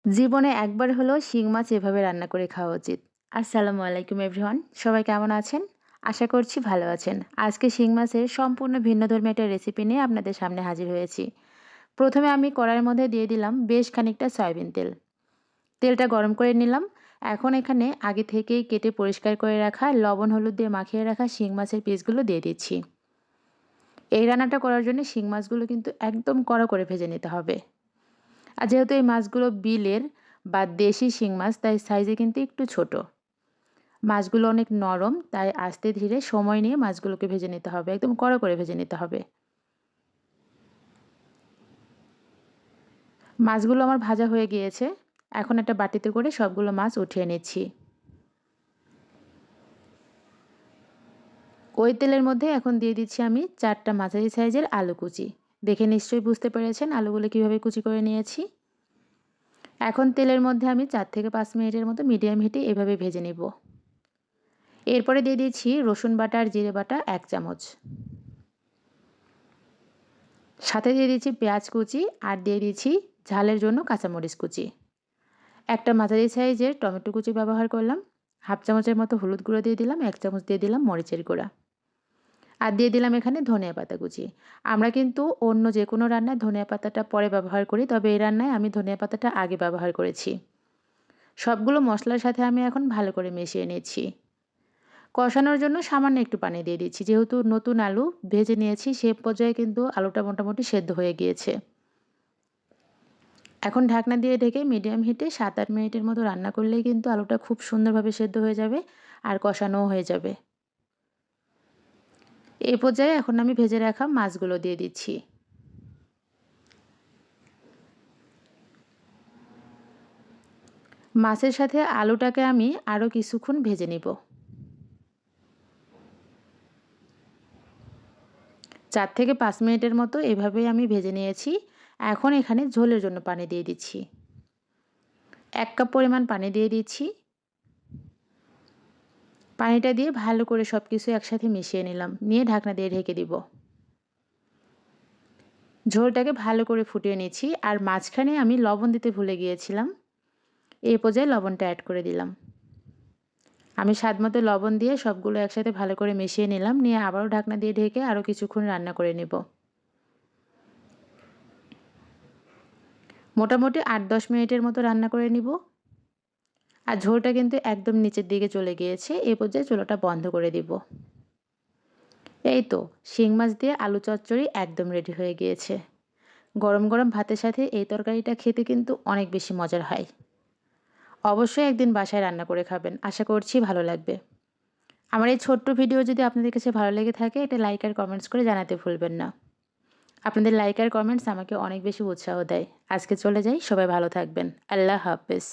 জীবনে একবার হলেও শিং মাছ এভাবে রান্না করে খাওয়া উচিত। আসসালামু আলাইকুম এভরিওয়ান। সবাই কেমন আছেন? আশা করছি ভালো আছেন। আজকে শিং মাছের সম্পূর্ণ ভিন্নধর্মী একটা রেসিপি নিয়ে আপনাদের সামনে হাজির হয়েছি। প্রথমে আমি কড়াইয়ের মধ্যে দিয়ে দিলাম বেশ খানিকটা সয়াবিন তেল। তেলটা গরম করে নিলাম। এখন এখানে আগে থেকেই কেটে পরিষ্কার করে রাখা লবণ হলুদ দিয়ে মাখিয়ে রাখা শিং মাছের পিসগুলো দিয়ে দিচ্ছি। এই রান্নাটা করার জন্য শিং মাছগুলো কিন্তু একদম কড়া করে ভেজে নিতে হবে। আর যেহেতু এই মাছগুলো বিলের বা দেশি শিং মাছ তাই সাইজে কিন্তু একটু ছোট। মাছগুলো অনেক নরম তাই আস্তে ধীরে সময় নিয়ে মাছগুলোকে ভেজে নিতে হবে, একদম কড়া করে ভেজে নিতে হবে। মাছগুলো আমার ভাজা হয়ে গিয়েছে। এখন একটা বাটিতে করে সবগুলো মাছ উঠিয়ে নিচ্ছি। ওই তেলের মধ্যে এখন দিয়ে দিচ্ছি আমি 4টা মাঝারি সাইজের আলু কুচি। দেখে নিশ্চয়ই বুঝতে পেরেছেন আলুগুলো কিভাবে কুচি করে নিয়েছি। এখন তেলের মধ্যে আমি 4 থেকে 5 মিনিটের মতো মিডিয়াম হিটে এভাবে ভেজে নিব। এরপরে দিয়ে দিচ্ছি রসুন বাটা আর জিরে বাটা 1 চামচ। সাথে দিয়ে দিচ্ছি পেঁয়াজ কুচি আর দিয়ে দিচ্ছি ঝালের জন্য কাঁচামরিচ কুচি। একটা মাঝারি সাইজের টমেটো কুচি ব্যবহার করলাম। হাফ চামচের মতো হলুদ গুঁড়ো দিয়ে দিলাম, 1 চামচ দিয়ে দিলাম মরিচের গুঁড়া। আর দিয়ে দিলাম এখানে ধনিয়া পাতা কুচি। আমরা কিন্তু অন্য যে কোনো রান্নায় ধনিয়া পাতাটা পরে ব্যবহার করি, তবে এই রান্নায় আমি ধনিয়া পাতাটা আগে ব্যবহার করেছি। সবগুলো মশলার সাথে আমি এখন ভালো করে মিশিয়ে নিচ্ছি। কষানোর জন্য সামান্য একটু পানি দিয়ে দিচ্ছি, যেহেতু নতুন আলু ভেজে নিয়েছি সে পর্যায়ে কিন্তু আলুটা মোটামুটি সেদ্ধ হয়ে গিয়েছে। এখন ঢাকনা দিয়ে ঢেকে মিডিয়াম হিটে 7-8 মিনিটের মতো রান্না করলেই কিন্তু আলুটা খুব সুন্দরভাবে সেদ্ধ হয়ে যাবে আর কষানোও হয়ে যাবে। এই পর্যায়ে এখন আমি ভেজে রাখা মাছগুলো দিয়ে দিচ্ছি। মাছের সাথে আলুটাকে আমি আরও কিছুক্ষণ ভেজে নিব। 4 থেকে 5 মিনিটের মতো এভাবেই আমি ভেজে নিয়েছি। এখন এখানে ঝোলের জন্য পানি দিয়ে দিচ্ছি। 1 কাপ পরিমাণ পানি দিয়ে দিচ্ছি। পানিটা দিয়ে ভালো করে সব কিছু একসাথে মিশিয়ে নিলাম, নিয়ে ঢাকনা দিয়ে ঢেকে দিব। ঝোলটাকে ভালো করে ফুটিয়ে নিচ্ছি। আর মাঝখানে আমি লবণ দিতে ভুলে গিয়েছিলাম। এই পর্যায়ে লবণটা অ্যাড করে দিলাম। আমি স্বাদমতো লবণ দিয়ে সবগুলো একসাথে ভালো করে মিশিয়ে নিলাম, নিয়ে আবারও ঢাকনা দিয়ে ঢেকে আরও কিছুক্ষণ রান্না করে নেব। মোটামুটি 8-10 মিনিটের মতো রান্না করে নিব। আর ঝোলটা কিন্তু একদম নিচের দিকে চলে গিয়েছে। এই পর্যায়ে চুলাটা বন্ধ করে দিব। এই তো শিং মাছ দিয়ে আলু চচ্চড়ি একদম রেডি হয়ে গিয়েছে। গরম গরম ভাতের সাথে এই তরকারিটা খেতে কিন্তু অনেক বেশি মজার হয়। অবশ্যই একদিন বাসায় রান্না করে খাবেন, আশা করছি ভালো লাগবে। আমার এই ছোট্ট ভিডিও যদি আপনাদের কাছে ভালো লেগে থাকে এটা লাইক আর কমেন্টস করে জানাতে ভুলবেন না। আপনাদের লাইক আর কমেন্টস আমাকে অনেক বেশি উৎসাহ দেয়। আজকে চলে যাই, সবাই ভালো থাকবেন। আল্লাহ হাফেজ।